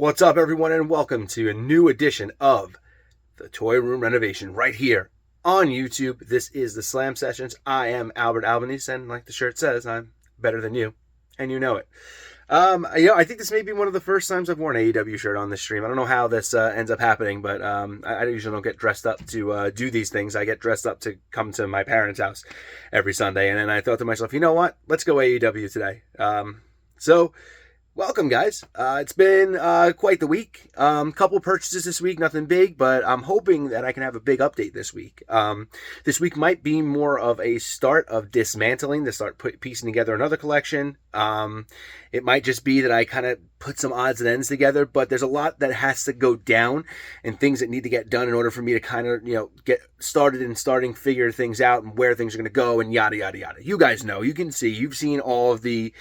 What's up, everyone, and welcome to a new edition of the Toy Room Renovation right here on YouTube. This is the Slam Sessions. I am Albert Albanese, and like the shirt says, I'm better than you, and you know it. I think this may be one of the first times I've worn an AEW shirt on this stream. I don't know how this ends up happening, but I usually don't get dressed up to do these things. I get dressed up to come to my parents' house every Sunday, and then I thought to myself, you know what? Let's go AEW today. Welcome, guys. It's been quite the week. Couple purchases this week, nothing big, but I'm hoping that I can have a big update this week. This week might be more of a start of dismantling, to start piecing together another collection. It might just be that I kind of put some odds and ends together, but there's a lot that has to go down and things that need to get done in order for me to kind of, get started and figure things out and where things are going to go and yada, yada, yada. You guys know, you can see, you've seen all of the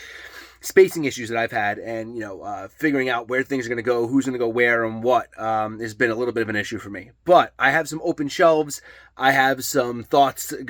spacing issues that I've had, and figuring out where things are going to go, who's going to go where and what has been a little bit of an issue for me. But I have some open shelves. I have some thoughts I'm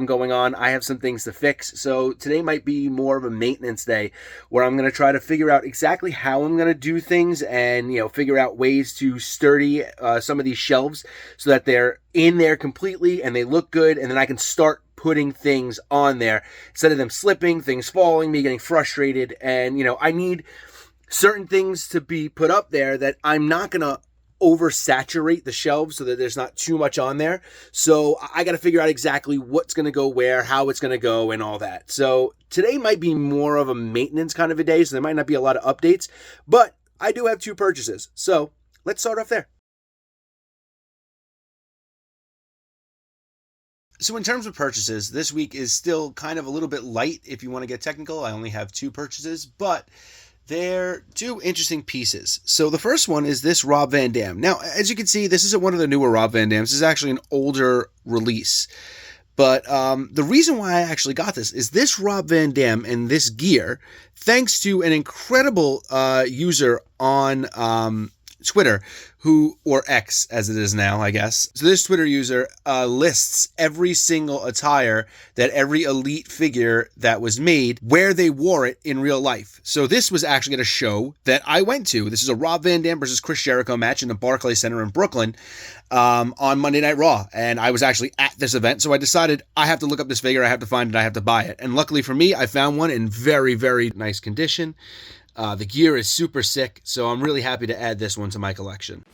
going on. I have some things to fix. So today might be more of a maintenance day where I'm going to try to figure out exactly how I'm going to do things and figure out ways to sturdy some of these shelves so that they're in there completely and they look good, and then I can start putting things on there instead of them slipping, things falling, me getting frustrated. And I need certain things to be put up there that I'm not gonna oversaturate the shelves so that there's not too much on there. So I got to figure out exactly what's going to go where, how it's going to go, and all that. So today might be more of a maintenance kind of a day, so there might not be a lot of updates, but I do have 2 purchases. So let's start off there. So in terms of purchases, this week is still kind of a little bit light if you want to get technical. I only have 2 purchases, but they're 2 interesting pieces. So the first one is this Rob Van Dam. Now, as you can see, this isn't one of the newer Rob Van Dams. This is actually an older release. But the reason why I actually got this Rob Van Dam and this gear, thanks to an incredible user on Twitter, or X as it is now, I guess. So this Twitter user lists every single attire that every Elite figure that was made, where they wore it in real life. So this was actually at a show that I went to. This is a Rob Van Dam versus Chris Jericho match in the Barclays Center in Brooklyn on Monday Night Raw. And I was actually at this event, so I decided I have to look up this figure, I have to find it, I have to buy it. And luckily for me, I found one in very, very nice condition. The gear is super sick, so I'm really happy to add this one to my collection.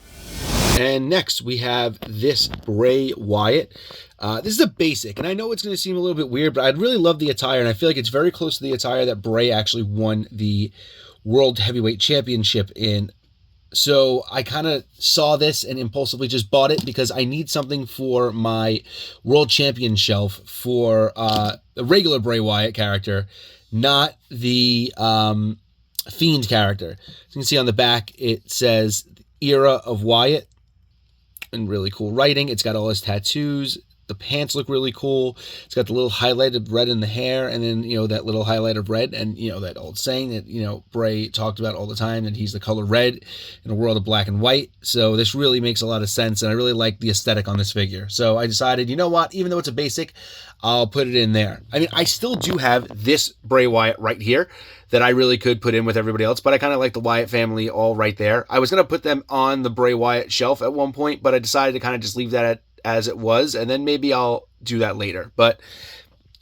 And next, we have this Bray Wyatt. This is a basic, and I know it's going to seem a little bit weird, but I really love the attire, and I feel like it's very close to the attire that Bray actually won the World Heavyweight Championship in. So I kind of saw this and impulsively just bought it because I need something for my World Champion shelf for the regular Bray Wyatt character, not the Fiend character. As you can see on the back, it says Era of Wyatt in really cool writing. It's got all his tattoos. The pants look really cool. It's got the little highlighted red in the hair, and then that little highlight of red, and that old saying that Bray talked about all the time, that he's the color red in a world of black and white. So this really makes a lot of sense, and I really like the aesthetic on this figure. So I decided, you know what, even though it's a basic, I'll put it in there. I mean, I still do have this Bray Wyatt right here that I really could put in with everybody else, but I kind of like the Wyatt family all right there. I was going to put them on the Bray Wyatt shelf at one point, but I decided to kind of just leave that as it was, and then maybe I'll do that later. But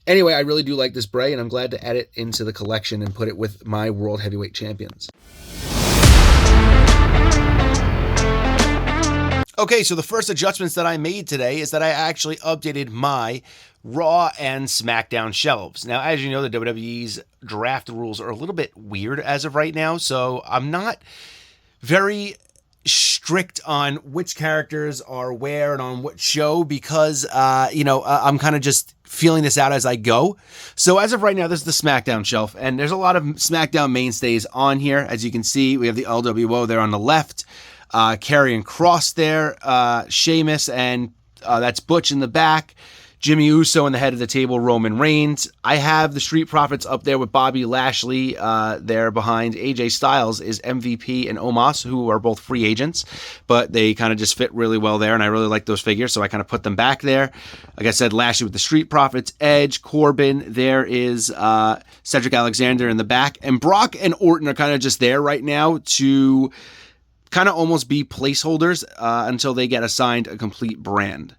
anyway, I really do like this Bray, and I'm glad to add it into the collection and put it with my World Heavyweight Champions. Okay, so the first adjustments that I made today is that I actually updated my Raw and SmackDown shelves. Now, as you know, the WWE's draft rules are a little bit weird as of right now, so I'm not very strict on which characters are where and on what show because, I'm kind of just feeling this out as I go. So as of right now, this is the SmackDown shelf, and there's a lot of SmackDown mainstays on here. As you can see, we have the LWO there on the left, Karrion Kross there, Sheamus, and that's Butch in the back, Jimmy Uso in the head of the table, Roman Reigns. I have the Street Profits up there with Bobby Lashley there behind. AJ Styles is MVP and Omos, who are both free agents, but they kind of just fit really well there, and I really like those figures, so I kind of put them back there. Like I said, Lashley with the Street Profits, Edge, Corbin. There is Cedric Alexander in the back, and Brock and Orton are kind of just there right now to kind of almost be placeholders until they get assigned a complete brand.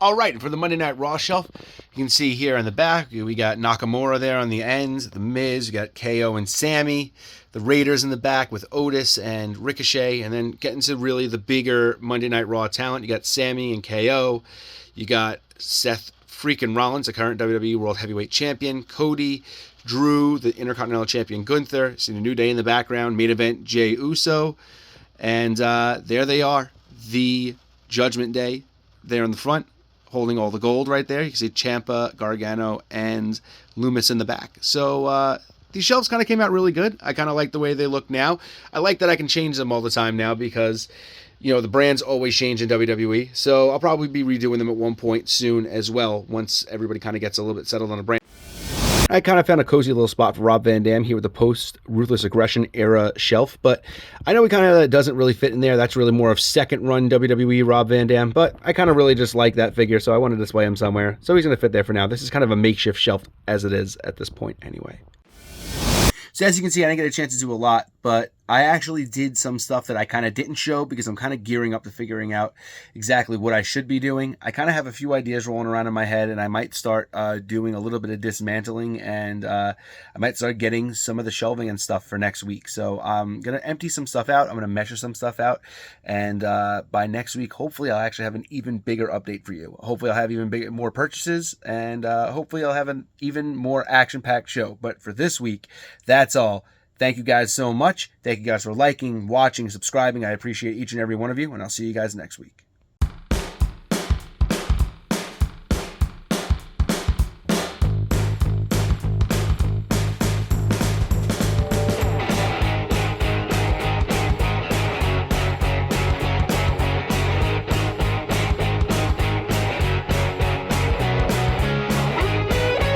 All right, and for the Monday Night Raw shelf, you can see here in the back, we got Nakamura there on the ends, The Miz, we got KO and Sammy, the Raiders in the back with Otis and Ricochet, and then getting to really the bigger Monday Night Raw talent, you got Sammy and KO, you got Seth freaking Rollins, the current WWE World Heavyweight Champion, Cody, Drew, the Intercontinental Champion Gunther, see the New Day in the background, main event Jey Uso, and there they are, the Judgment Day there in the front, holding all the gold right there. You can see Ciampa, Gargano, and Loomis in the back. So these shelves kind of came out really good. I kind of like the way they look now. I like that I can change them all the time now because, you know, the brands always change in WWE. So I'll probably be redoing them at one point soon as well once everybody kind of gets a little bit settled on the brand. I kind of found a cozy little spot for Rob Van Dam here with the post-Ruthless Aggression era shelf, but I know he kind of doesn't really fit in there. That's really more of second-run WWE Rob Van Dam, but I kind of really just like that figure, so I wanted to display him somewhere. So he's going to fit there for now. This is kind of a makeshift shelf as it is at this point anyway. So as you can see, I didn't get a chance to do a lot, but I actually did some stuff that I kind of didn't show because I'm kind of gearing up to figuring out exactly what I should be doing. I kind of have a few ideas rolling around in my head, and I might start doing a little bit of dismantling, and I might start getting some of the shelving and stuff for next week. So I'm going to empty some stuff out. I'm going to measure some stuff out, and by next week, hopefully I'll actually have an even bigger update for you. Hopefully I'll have even more purchases, and hopefully I'll have an even more action-packed show. But for this week, that's all. Thank you guys so much. Thank you guys for liking, watching, subscribing. I appreciate each and every one of you, and I'll see you guys next week.